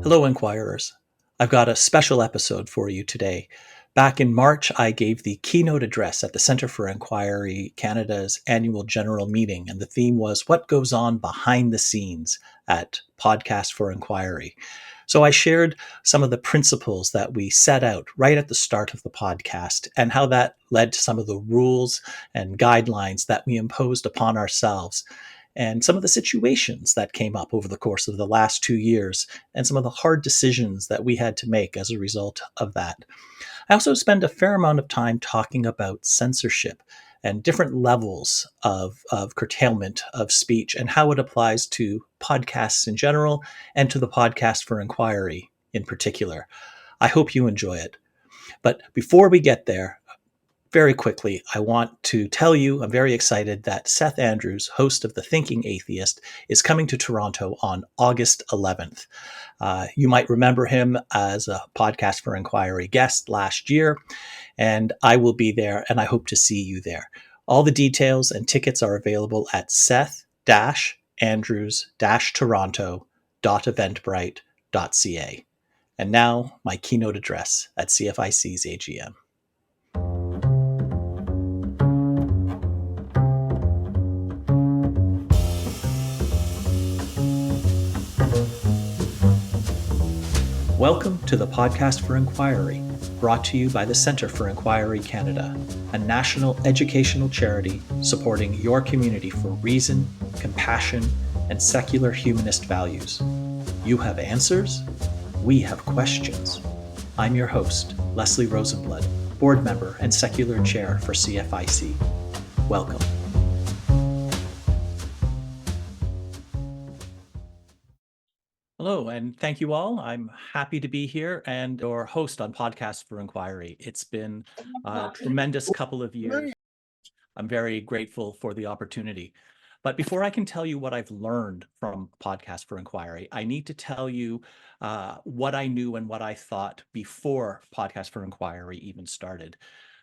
Hello, Inquirers. I've got a special episode for you today. Back in March, I gave the keynote address at the Centre for Inquiry Canada's annual general meeting, and the theme was What Goes On Behind the Scenes at Podcast for Inquiry. So I shared some of the principles that we set out right at the start of the podcast and how that led to some of the rules and guidelines that we imposed upon ourselves and some of the situations that came up over the course of the last 2 years and some of the hard decisions that we had to make as a result of that. I also spend a fair amount of time talking about censorship and different levels of curtailment of speech and how it applies to podcasts in general and to the podcast for inquiry in particular. I hope you enjoy it. But before we get there, very quickly, I want to tell you I'm very excited that Seth Andrews, host of The Thinking Atheist, is coming to Toronto on August 11th. You might remember him as a Podcast for Inquiry guest last year, and I will be there, and I hope to see you there. All the details and tickets are available at seth-andrews-toronto.eventbrite.ca. And now, my keynote address at CFIC's AGM. Welcome to the Podcast for Inquiry, brought to you by the Centre for Inquiry Canada, a national educational charity supporting your community for reason, compassion, and secular humanist values. You have answers, we have questions. I'm your host, Leslie Rosenblood, board member and secular chair for CFIC. Welcome. Hello, and thank you all. I'm happy to be here and your host on Podcast for Inquiry. It's been a tremendous couple of years. I'm very grateful for the opportunity. But before I can tell you what I've learned from Podcast for Inquiry, I need to tell you what I knew and what I thought before Podcast for Inquiry even started.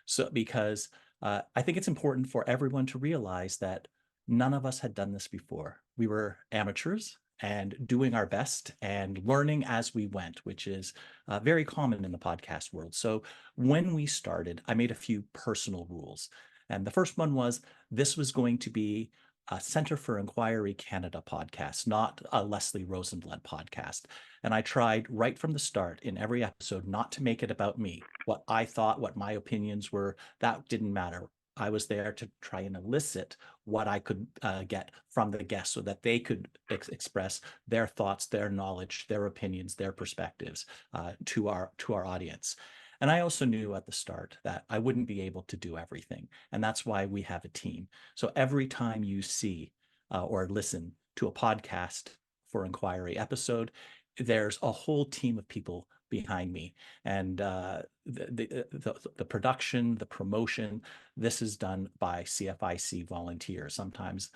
So, because I think it's important for everyone to realize that none of us had done this before. We were amateurs and doing our best and learning as we went, which is very common in the podcast world. So when we started, I made a few personal rules. And the first one was this was going to be a Centre for Inquiry Canada podcast, not a Leslie Rosenblood podcast. And I tried right from the start in every episode not to make it about me. What I thought, what my opinions were, that didn't matter. I was there to try and elicit what I could get from the guests so that they could express their thoughts, their knowledge, their opinions, their perspectives to our audience. And I also knew at the start that I wouldn't be able to do everything. And that's why we have a team. So every time you see or listen to a podcast for inquiry episode, there's a whole team of people behind me. And the production, the promotion, this is done by CFIC volunteers, sometimes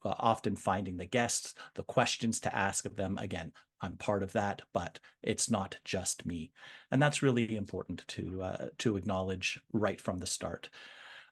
often finding the guests, the questions to ask of them. Again, I'm part of that, but it's not just me. And that's really important to acknowledge right from the start.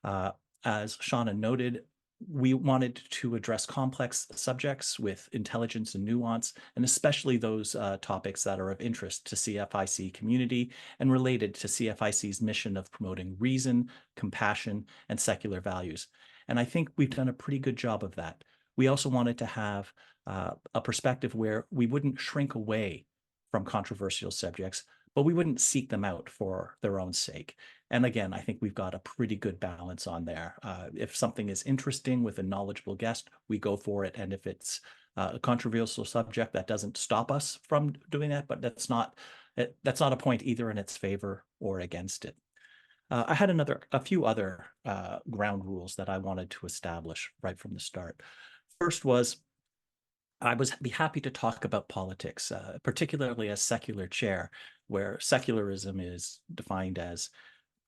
As Shauna noted, we wanted to address complex subjects with intelligence and nuance, and especially those topics that are of interest to CFIC community and related to CFIC's mission of promoting reason, compassion, and secular values. And I think we've done a pretty good job of that. We also wanted to have a perspective where we wouldn't shrink away from controversial subjects, but we wouldn't seek them out for their own sake. And again, I think we've got a pretty good balance on there. If something is interesting with a knowledgeable guest, we go for it. And if it's a controversial subject, that doesn't stop us from doing that, but that's not a point either in its favor or against it. I had a few other ground rules that I wanted to establish right from the start. First was I was be happy to talk about politics, particularly as secular chair, where secularism is defined as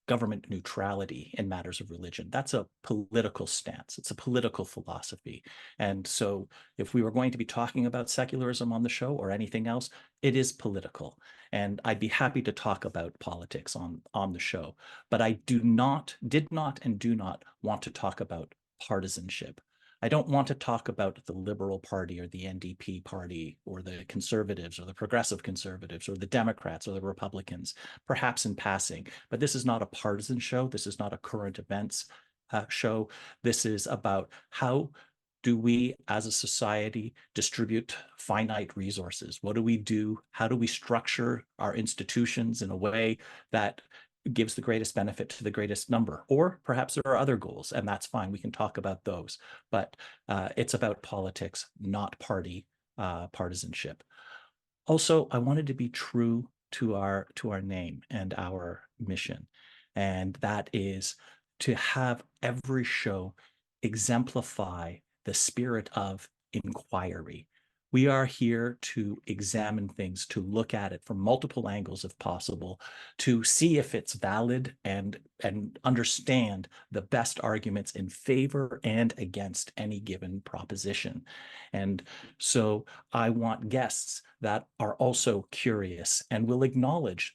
government neutrality in matters of religion. That's a political stance. It's a political philosophy. And so if we were going to be talking about secularism on the show or anything else, it is political. And I'd be happy to talk about politics on the show. But I did not, and do not want to talk about partisanship. I don't want to talk about the Liberal Party or the NDP party or the Conservatives or the Progressive Conservatives or the Democrats or the Republicans, perhaps in passing. But this is not a partisan show. This is not a current events show. This is about how do we as a society distribute finite resources? What do we do? How do we structure our institutions in a way that gives the greatest benefit to the greatest number? Or perhaps there are other goals, and that's fine. We can talk about those. But it's about politics, not party partisanship. Also, I wanted to be true to our name and our mission, and that is to have every show exemplify the spirit of inquiry. We are here to examine things, to look at it from multiple angles if possible, to see if it's valid and understand the best arguments in favor and against any given proposition. And so I want guests that are also curious and will acknowledge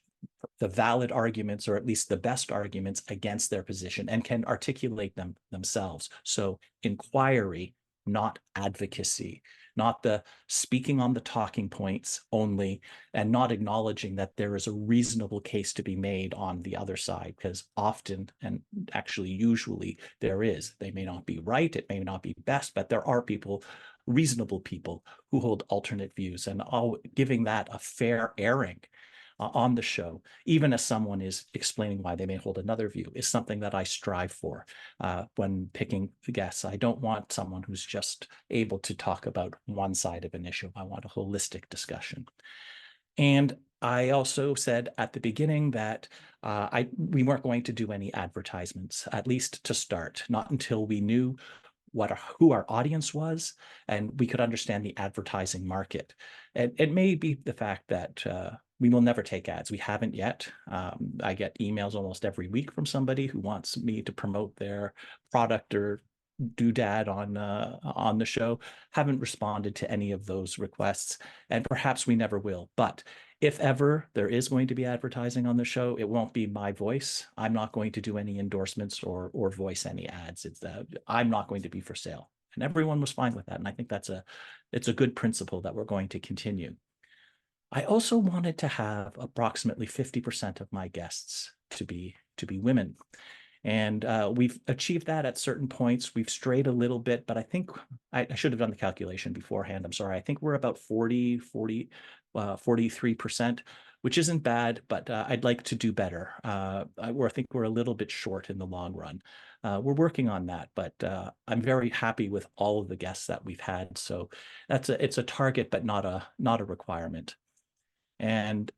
the valid arguments, or at least the best arguments against their position, and can articulate them themselves. So inquiry, not advocacy, not the speaking on the talking points only, and not acknowledging that there is a reasonable case to be made on the other side, because often, and actually usually there is. They may not be right, it may not be best, but there are people, reasonable people, who hold alternate views, and giving that a fair airing on the show, even as someone is explaining why they may hold another view, is something that I strive for when picking the guests. I don't want someone who's just able to talk about one side of an issue. I want a holistic discussion. And I also said at the beginning that we weren't going to do any advertisements, at least to start, not until we knew who our audience was and we could understand the advertising market. And it may be the fact that we will never take ads. We haven't yet. I get emails almost every week from somebody who wants me to promote their product or doodad on the show. Haven't responded to any of those requests, and perhaps we never will. But if ever there is going to be advertising on the show, it won't be my voice. I'm not going to do any endorsements or voice any ads. I'm not going to be for sale. And everyone was fine with that. And I think it's a good principle that we're going to continue. I also wanted to have approximately 50% of my guests to be women. And we've achieved that at certain points. We've strayed a little bit, but I think I should have done the calculation beforehand. I'm sorry. I think we're about 43%, which isn't bad, but I'd like to do better. I think we're a little bit short in the long run. We're working on that, but I'm very happy with all of the guests that we've had. So it's a target, but not a requirement. And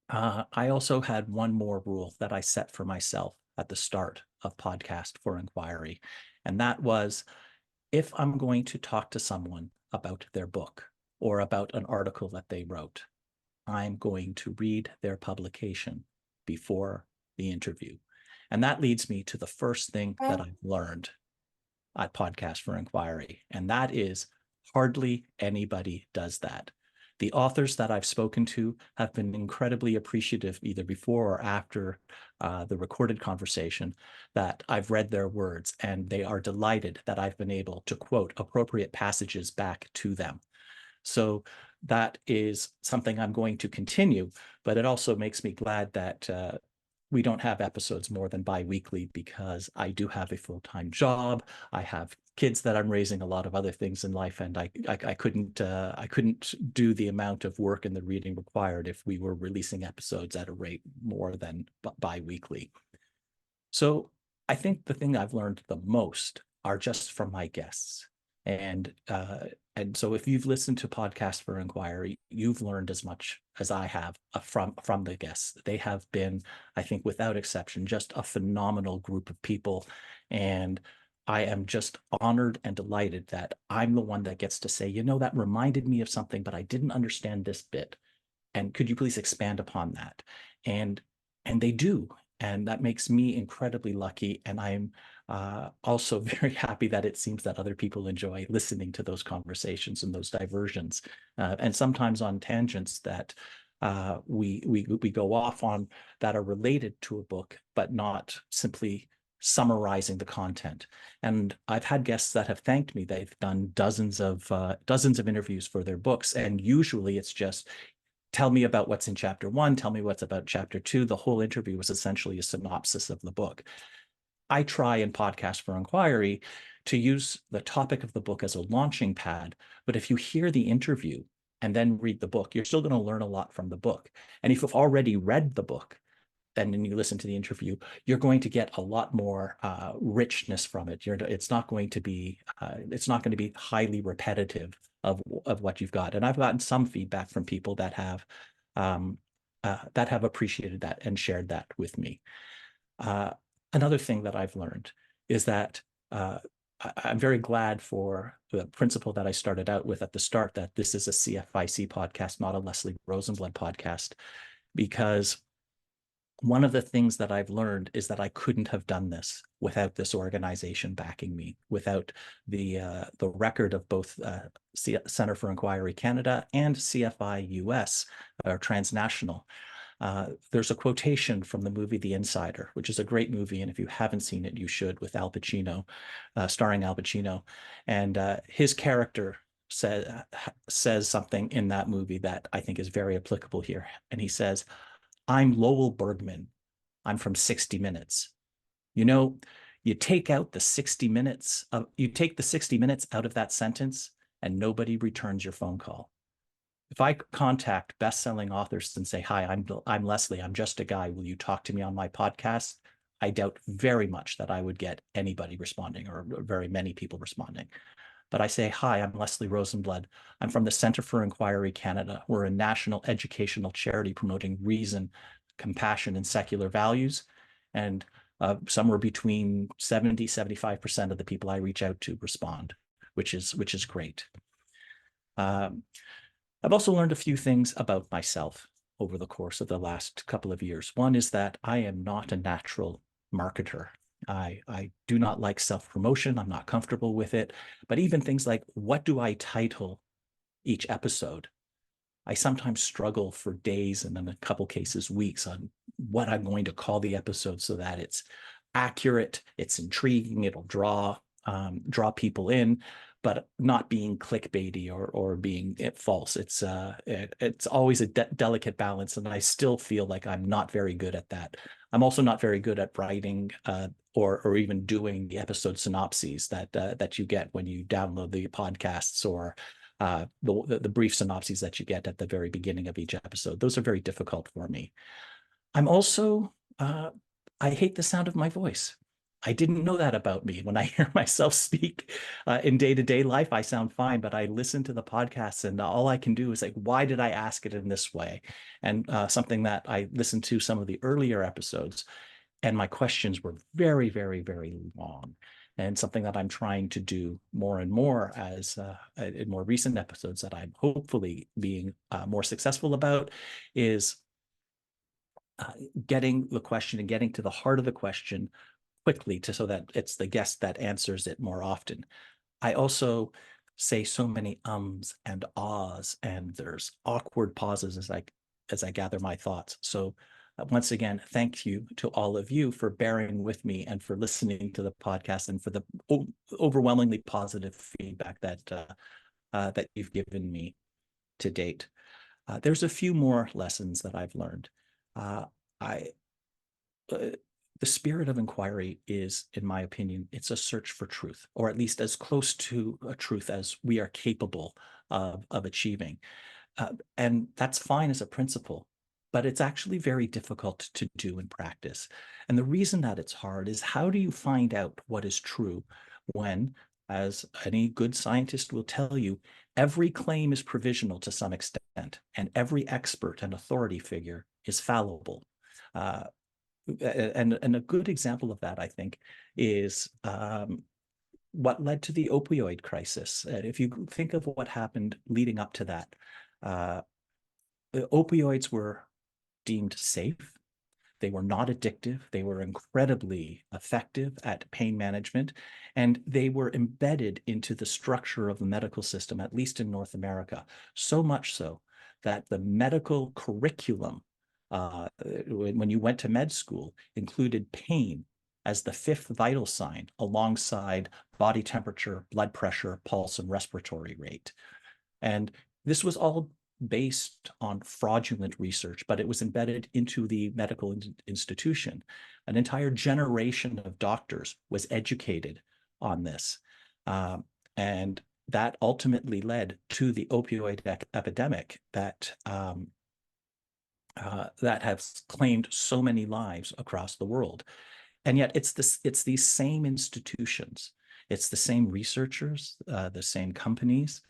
I also had one more rule that I set for myself at the start of Podcast for Inquiry. And that was, if I'm going to talk to someone about their book or about an article that they wrote, I'm going to read their publication before the interview. And that leads me to the first thing that I've learned at Podcast for Inquiry. And that is, hardly anybody does that. The authors that I've spoken to have been incredibly appreciative, either before or after the recorded conversation, that I've read their words, and they are delighted that I've been able to quote appropriate passages back to them. So that is something I'm going to continue, but it also makes me glad that we don't have episodes more than bi-weekly, because I do have a full-time job. I have kids that I'm raising, a lot of other things in life, and I couldn't do the amount of work and the reading required if we were releasing episodes at a rate more than bi-weekly. So I think the thing I've learned the most are just from my guests. And so if you've listened to Podcast for Inquiry, you've learned as much as I have from the guests. They have been, I think, without exception, just a phenomenal group of people. And I am just honored and delighted that I'm the one that gets to say, that reminded me of something, but I didn't understand this bit. And could you please expand upon that? And they do. And that makes me incredibly lucky. And I'm also very happy that it seems that other people enjoy listening to those conversations and those diversions, and sometimes on tangents that we go off on that are related to a book, but not simply summarizing the content. And I've had guests that have thanked me. They've done dozens of interviews for their books. And usually it's just, tell me about what's in chapter 1, tell me what's about chapter 2. The whole interview was essentially a synopsis of the book. I try in Podcast for Inquiry to use the topic of the book as a launching pad. But if you hear the interview and then read the book, you're still going to learn a lot from the book. And if you've already read the book, and then you listen to the interview, you're going to get a lot more richness from it. It's not going to be highly repetitive of what you've got. And I've gotten some feedback from people that have appreciated that and shared that with me. Another thing that I've learned is that I'm very glad for the principle that I started out with at the start, that this is a CFIC podcast, not a Leslie Rosenblood podcast, because one of the things that I've learned is that I couldn't have done this without this organization backing me, without the record of both Center for Inquiry Canada and CFI US, or transnational. There's a quotation from the movie The Insider, which is a great movie, and if you haven't seen it, you should, with Al Pacino, starring Al Pacino. And his character says something in that movie that I think is very applicable here. And he says, "I'm Lowell Bergman. I'm from 60 Minutes. You know, you take the 60 minutes out of that sentence and nobody returns your phone call. If I contact best-selling authors and say, 'Hi, I'm Leslie. I'm just a guy. Will you talk to me on my podcast?' I doubt very much that I would get anybody responding, or very many people responding. But I say, 'Hi, I'm Leslie Rosenblood. I'm from the Center for Inquiry Canada. We're a national educational charity promoting reason, compassion, and secular values.' And somewhere between 75% of the people I reach out to respond, which is great. I've also learned a few things about myself over the course of the last couple of years. One is that I am not a natural marketer. I do not like self-promotion. I'm not comfortable with it. But even things like, what do I title each episode? I sometimes struggle for days, and in a couple cases weeks, on what I'm going to call the episode so that it's accurate, it's intriguing, it'll draw people in, but not being clickbaity or being false. It's always a delicate balance, and I still feel like I'm not very good at that. I'm also not very good at writing or even doing the episode synopses that you get when you download the podcasts, or the brief synopses that you get at the very beginning of each episode. Those are very difficult for me. I'm also, I hate the sound of my voice. I didn't know that about me. When I hear myself speak in day-to-day life, I sound fine, but I listen to the podcasts and all I can do is like, why did I ask it in this way? And something that I listened to some of the earlier episodes, and my questions were very, very, very long. And something that I'm trying to do more and more as in more recent episodes that I'm hopefully being more successful about is getting the question and getting to the heart of the question quickly, so that it's the guest that answers it more often. I also say so many ums and ahs, and there's awkward pauses as I gather my thoughts. So once again, thank you to all of you for bearing with me and for listening to the podcast, and for the overwhelmingly positive feedback that you've given me to date. There's a few more lessons that I've learned. The spirit of inquiry is, in my opinion, it's a search for truth, or at least as close to a truth as we are capable of achieving. And that's fine as a principle, but it's actually very difficult to do in practice. And the reason that it's hard is, how do you find out what is true when, as any good scientist will tell you, every claim is provisional to some extent, and every expert and authority figure is fallible? And a good example of that, I think, is what led to the opioid crisis. If you think of what happened leading up to that, opioids were deemed safe. They were not addictive. They were incredibly effective at pain management, and they were embedded into the structure of the medical system, at least in North America, so much so that the medical curriculum, when you went to med school, included pain as the fifth vital sign alongside body temperature, blood pressure, pulse, and respiratory rate. And this was all based on fraudulent research, but it was embedded into the medical institution. An entire generation of doctors was educated on this. And that ultimately led to the opioid epidemic that has claimed so many lives across the world. And yet it's these same institutions, it's the same researchers, the same companies,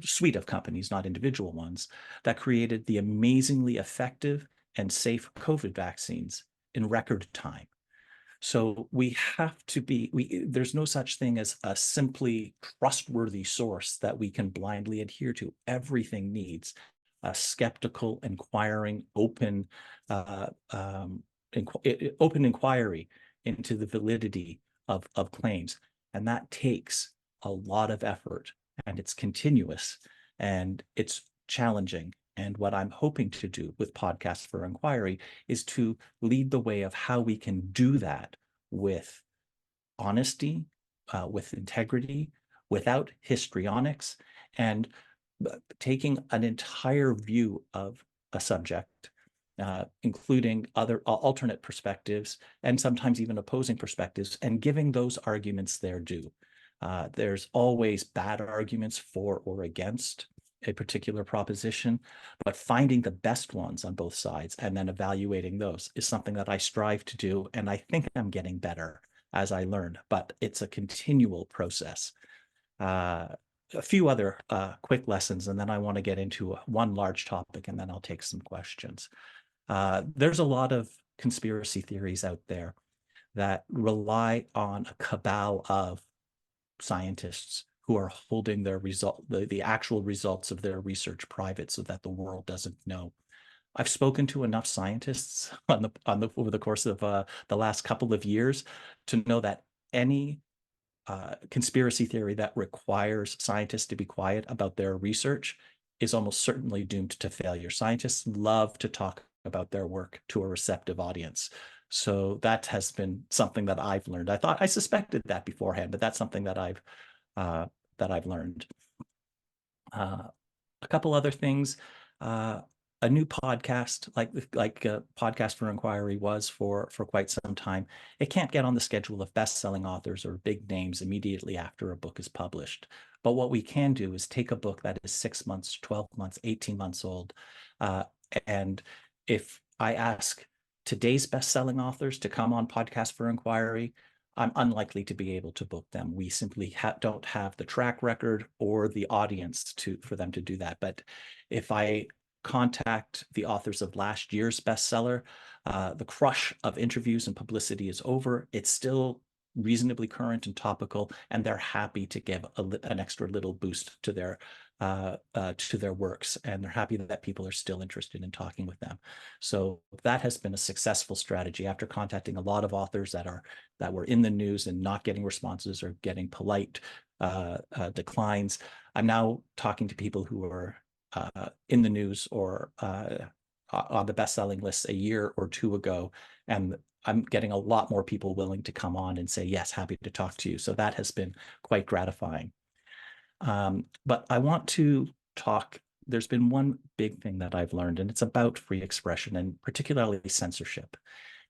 suite of companies, not individual ones, that created the amazingly effective and safe COVID vaccines in record time. So we have to be, there's no such thing as a simply trustworthy source that we can blindly adhere to. Everything needs a skeptical, inquiring, open inquiry into the validity of claims. And that takes a lot of effort, and it's continuous, and it's challenging. And what I'm hoping to do with Podcasts for Inquiry is to lead the way of how we can do that with honesty, with integrity, without histrionics, and taking an entire view of a subject, including other alternate perspectives, and sometimes even opposing perspectives, and giving those arguments their due. There's always bad arguments for or against a particular proposition, but finding the best ones on both sides and then evaluating those is something that I strive to do. And I think I'm getting better as I learn, but it's a continual process. A few other quick lessons, and then I want to get into one large topic, and then I'll take some questions. There's a lot of conspiracy theories out there that rely on a cabal of scientists who are holding their the actual results of their research private so that the world doesn't know. I've spoken to enough scientists over the course of the last couple of years to know that any conspiracy theory that requires scientists to be quiet about their research is almost certainly doomed to failure. Scientists love to talk about their work to a receptive audience. So that has been something that I've learned. I suspected that beforehand, but that's something that I've learned. A couple other things. A new podcast, like Podcast for Inquiry was for quite some time, it can't get on the schedule of best-selling authors or big names immediately after a book is published. But what we can do is take a book that is 6 months, 12 months, 18 months old, and if I ask today's best-selling authors to come on Podcast for Inquiry, I'm unlikely to be able to book them. We simply don't have the track record or the audience for them to do that. But if I contact the authors of last year's bestseller, the crush of interviews and publicity is over. It's still reasonably current and topical, and they're happy to give an extra little boost to their works, and they're happy that people are still interested in talking with them. So that has been a successful strategy. After contacting a lot of authors that were in the news and not getting responses or getting polite declines, I'm now talking to people who are in the news or on the best-selling lists a year or two ago, and I'm getting a lot more people willing to come on and say, yes, happy to talk to you. So that has been quite gratifying. But I want to talk, there's been one big thing that I've learned, and it's about free expression and particularly censorship.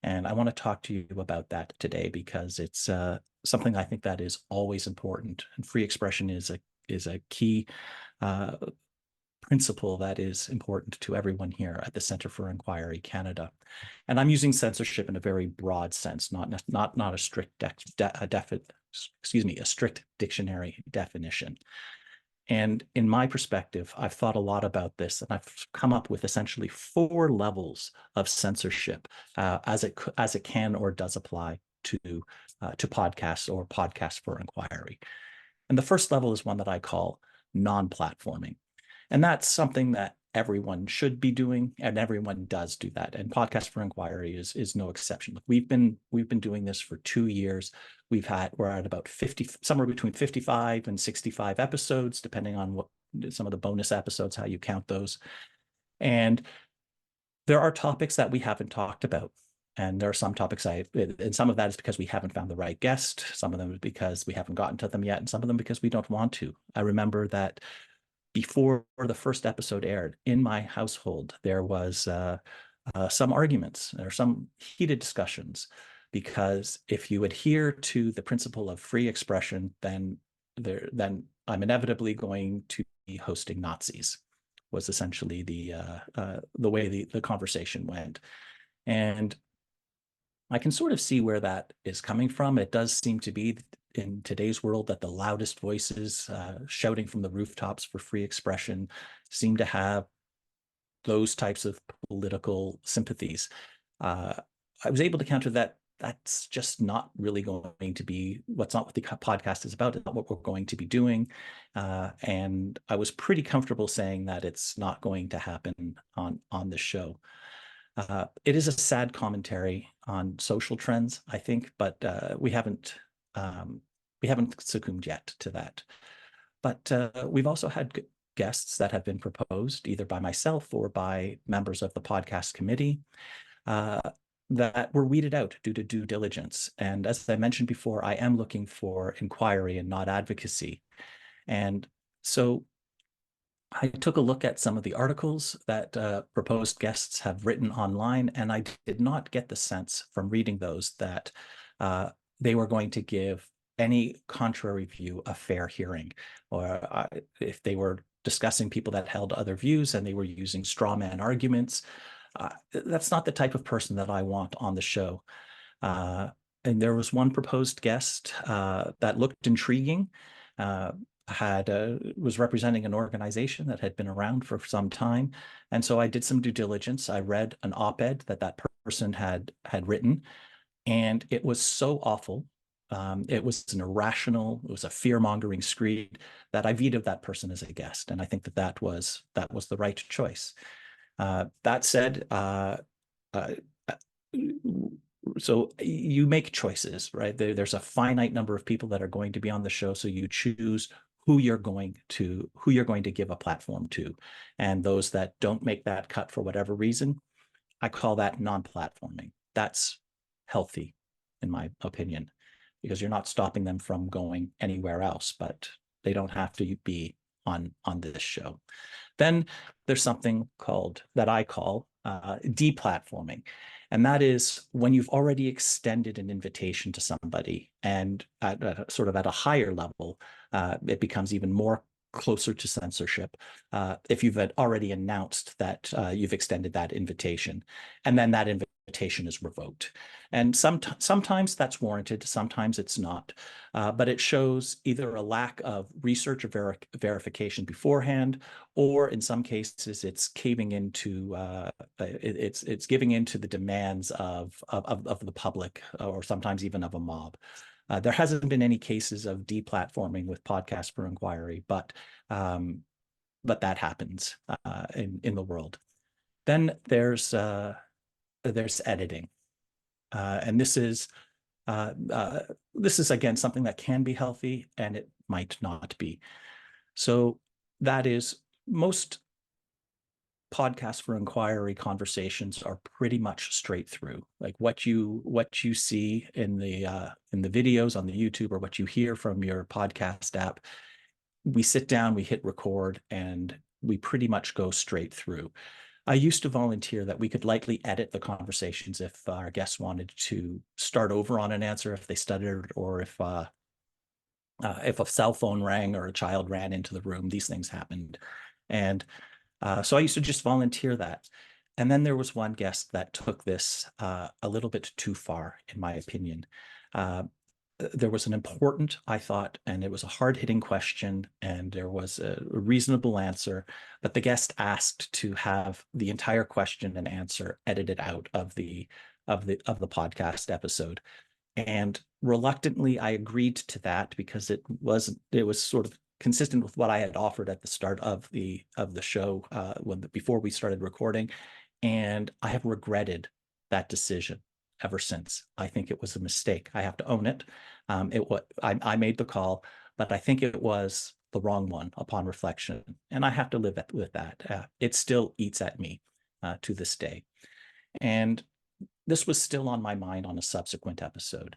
And I want to talk to you about that today because it's something I think that is always important. And free expression is a key principle that is important to everyone here at the Centre for Inquiry Canada. And I'm using censorship in a very broad sense, not a strict a strict dictionary definition. And in my perspective, I've thought a lot about this, and I've come up with essentially 4 levels of censorship as it can or does apply to podcasts or Podcasts for Inquiry. And the first level is one that I call non-platforming. And that's something that everyone should be doing, and everyone does do that. And Podcast for Inquiry is no exception. We've been doing this for 2 years. We're at about 50, somewhere between 55 and 65 episodes, depending on what some of the bonus episodes, how you count those. And there are topics that we haven't talked about. And there are some topics and some of that is because we haven't found the right guest. Some of them is because we haven't gotten to them yet, and some of them because we don't want to. I remember that before the first episode aired, in my household, there was some arguments or some heated discussions, because if you adhere to the principle of free expression, then I'm inevitably going to be hosting Nazis, was essentially the way the conversation went. And I can sort of see where that is coming from. It does seem to be in today's world that the loudest voices shouting from the rooftops for free expression seem to have those types of political sympathies. I was able to counter that. That's just not really going to be what's not what the podcast is about. It's not what we're going to be doing. And I was pretty comfortable saying that it's not going to happen on the show. It is a sad commentary on social trends, I think, but we haven't succumbed yet to that. But we've also had guests that have been proposed either by myself or by members of the podcast committee that were weeded out due to due diligence. And as I mentioned before, I am looking for inquiry and not advocacy. And so I took a look at some of the articles that proposed guests have written online, and I did not get the sense from reading those that they were going to give any contrary view a fair hearing, or if they were discussing people that held other views and they were using straw man arguments. That's not the type of person that I want on the show. And there was one proposed guest that looked intriguing. Was representing an organization that had been around for some time. And so I did some due diligence. I read an op-ed that person had written, and it was so awful. It was an irrational, it was a fear-mongering screed that I vetoed that person as a guest. And I think that was the right choice. That said, so you make choices, right? There's a finite number of people that are going to be on the show, so you choose who you're going to give a platform to. And those that don't make that cut for whatever reason, I call that non-platforming. That's healthy, in my opinion, because you're not stopping them from going anywhere else, but they don't have to be on this show. Then there's something that I call deplatforming. And that is when you've already extended an invitation to somebody, and sort of at a higher level, it becomes even more closer to censorship if you've already announced that you've extended that invitation, and then that invitation is revoked. And sometimes that's warranted, sometimes it's not. But it shows either a lack of research or verification beforehand, or in some cases, it's caving into it's giving into the demands of the public, or sometimes even of a mob. There hasn't been any cases of deplatforming with Podcast for Inquiry, but that happens in the world. Then there's editing, and this is again something that can be healthy, and it might not be. So that is, most Podcast for Inquiry conversations are pretty much straight through, like what you see in the videos on the YouTube, or what you hear from your podcast app. We sit down, we hit record, and we pretty much go straight through. I used to volunteer that we could lightly edit the conversations if our guests wanted to start over on an answer, if they stuttered, or if a cell phone rang or a child ran into the room. These things happened. And so I used to just volunteer that. And then there was one guest that took this a little bit too far, in my opinion. There was an important, I thought, and it was a hard-hitting question, and there was a reasonable answer, but the guest asked to have the entire question and answer edited out of the podcast episode. And reluctantly, I agreed to that because it was sort of consistent with what I had offered at the start of the show before we started recording, and I have regretted that decision ever since. I think it was a mistake. I have to own it. I made the call, but I think it was the wrong one upon reflection, and I have to live with that. It still eats at me to this day. And this was still on my mind on a subsequent episode.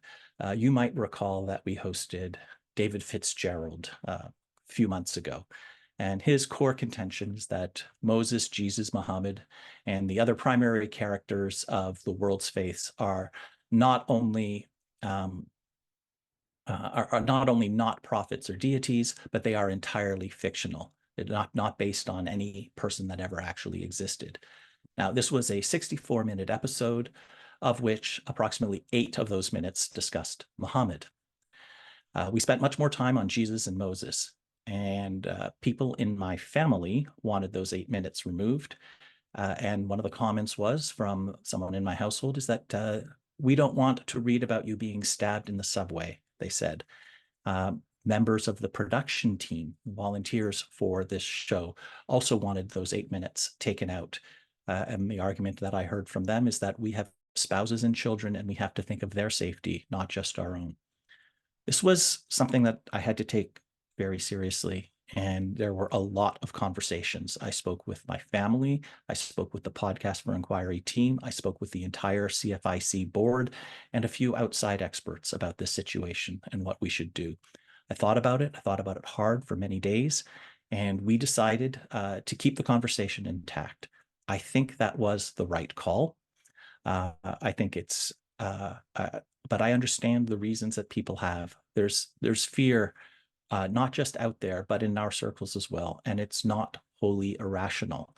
You might recall that we hosted David Fitzgerald a few months ago. And his core contention is that Moses, Jesus, Muhammad, and the other primary characters of the world's faiths are not only not prophets or deities, but they are entirely fictional. They're not based on any person that ever actually existed. Now, this was a 64-minute episode, of which approximately 8 of those minutes discussed Muhammad. We spent much more time on Jesus and Moses, and people in my family wanted those 8 minutes removed. And one of the comments was from someone in my household is that we don't want to read about you being stabbed in the subway, they said. Members of the production team, volunteers for this show, also wanted those 8 minutes taken out. And the argument that I heard from them is that we have spouses and children, and we have to think of their safety, not just our own. This was something that I had to take very seriously, and there were a lot of conversations. I spoke with my family, I spoke with the Podcast for Inquiry team, I spoke with the entire CFIC board, and a few outside experts about this situation and what we should do. I thought about it hard for many days, and we decided to keep the conversation intact. I think that was the right call. I think it's, but I understand the reasons that people have. There's fear, not just out there, but in our circles as well, and it's not wholly irrational.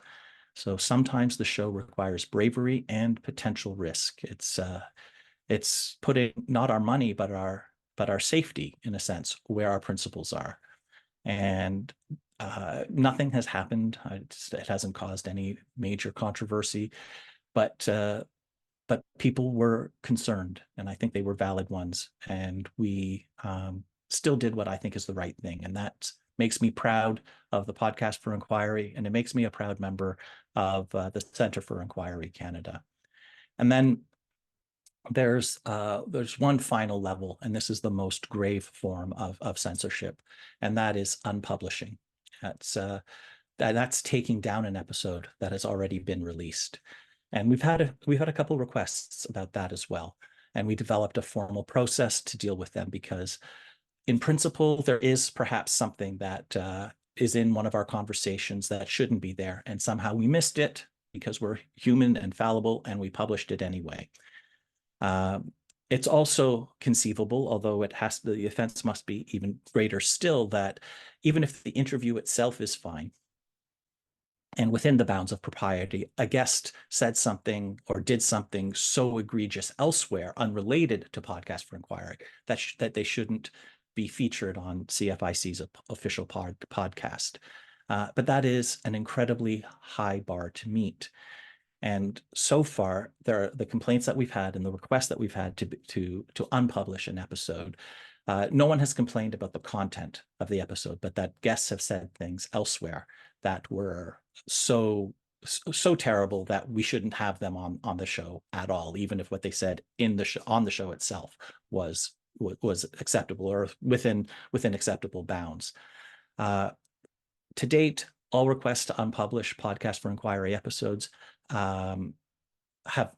So sometimes the show requires bravery and potential risk. It's putting not our money, but our safety, in a sense, where our principles are. And nothing has happened. It hasn't caused any major controversy, but people were concerned, and I think they were valid ones. And we still did what I think is the right thing. And that makes me proud of the Podcast for Inquiry, and it makes me a proud member of the Center for Inquiry Canada. And then there's one final level, and this is the most grave form of censorship, and that is unpublishing. That's taking down an episode that has already been released. And we've had a couple requests about that as well. And we developed a formal process to deal with them, because in principle, there is perhaps something that is in one of our conversations that shouldn't be there. And somehow we missed it because we're human and fallible, and we published it anyway. It's also conceivable, although the offense must be even greater still, that even if the interview itself is fine, and within the bounds of propriety, a guest said something or did something so egregious elsewhere, unrelated to Podcast for Inquiry, that they shouldn't be featured on CFIC's official podcast. But that is an incredibly high bar to meet. And so far, the complaints that we've had and the requests that we've had to unpublish an episode, no one has complained about the content of the episode, but that guests have said things elsewhere that were so terrible that we shouldn't have them on the show at all, even if what they said on the show itself was acceptable or within acceptable bounds. To date, all requests to unpublish Podcast for Inquiry episodes have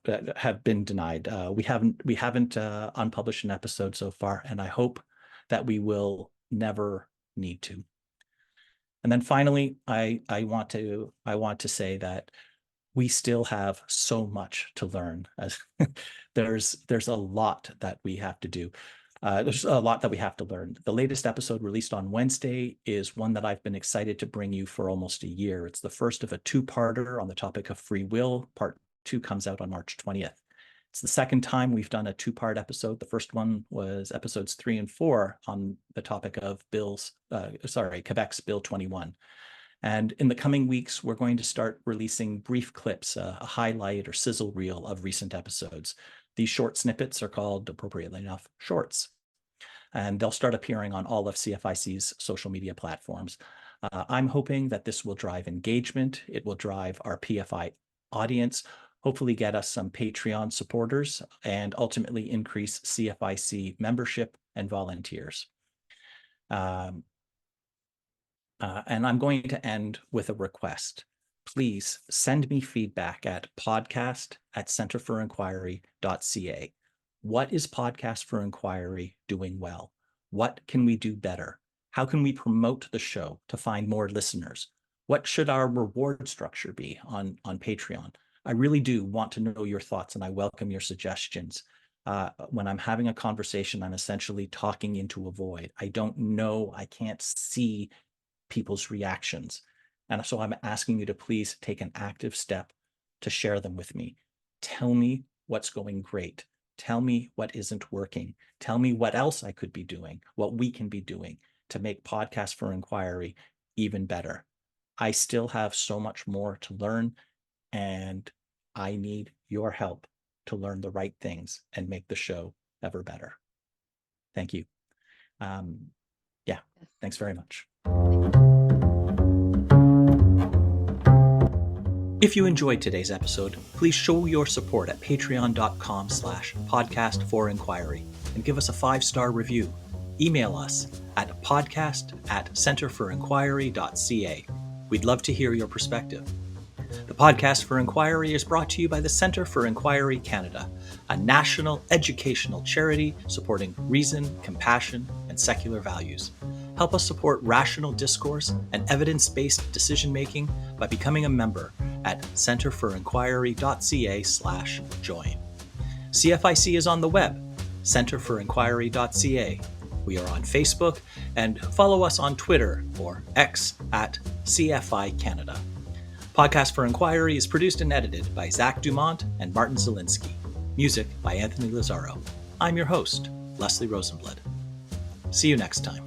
been denied. We haven't unpublished an episode so far, and I hope that we will never need to. And then finally, I want to say that we still have so much to learn. As there's a lot that we have to do. There's a lot that we have to learn. The latest episode released on Wednesday is one that I've been excited to bring you for almost a year. It's the first of a two-parter on the topic of free will. Part 2 comes out on March 20th. It's the second time we've done a two-part episode. The first one was episodes 3 and 4 on the topic of Quebec's Bill 21. And in the coming weeks, we're going to start releasing brief clips, a highlight or sizzle reel of recent episodes. These short snippets are called, appropriately enough, shorts. And they'll start appearing on all of CFIC's social media platforms. I'm hoping that this will drive engagement. It will drive our PFI audience, hopefully get us some Patreon supporters, and ultimately increase CFIC membership and volunteers. And I'm going to end with a request. please send me feedback at podcast@centerforinquiry.ca. What is Podcast for Inquiry doing well? What can we do better? How can we promote the show to find more listeners? What should our reward structure be on Patreon? I really do want to know your thoughts, and I welcome your suggestions. When I'm having a conversation, I'm essentially talking into a void. I don't know, I can't see people's reactions. And so I'm asking you to please take an active step to share them with me. Tell me what's going great. Tell me what isn't working. Tell me what else I could be doing, what we can be doing to make Podcast for Inquiry even better. I still have so much more to learn, and I need your help to learn the right things and make the show ever better. Thank you. Thanks very much. If you enjoyed today's episode, please show your support at patreon.com/podcastforinquiry and give us a 5-star review. Email us at podcast@centerforinquiry.ca. We'd love to hear your perspective. The Podcast for Inquiry is brought to you by the Centre for Inquiry Canada, a national educational charity supporting reason, compassion, and secular values. Help us support rational discourse and evidence-based decision-making by becoming a member at centerforinquiry.ca/join. CFIC is on the web, centerforinquiry.ca. We are on Facebook, and follow us on Twitter or X at CFI Canada. Podcast for Inquiry is produced and edited by Zach Dumont and Martin Zielinski. Music by Anthony Lazaro. I'm your host, Leslie Rosenblood. See you next time.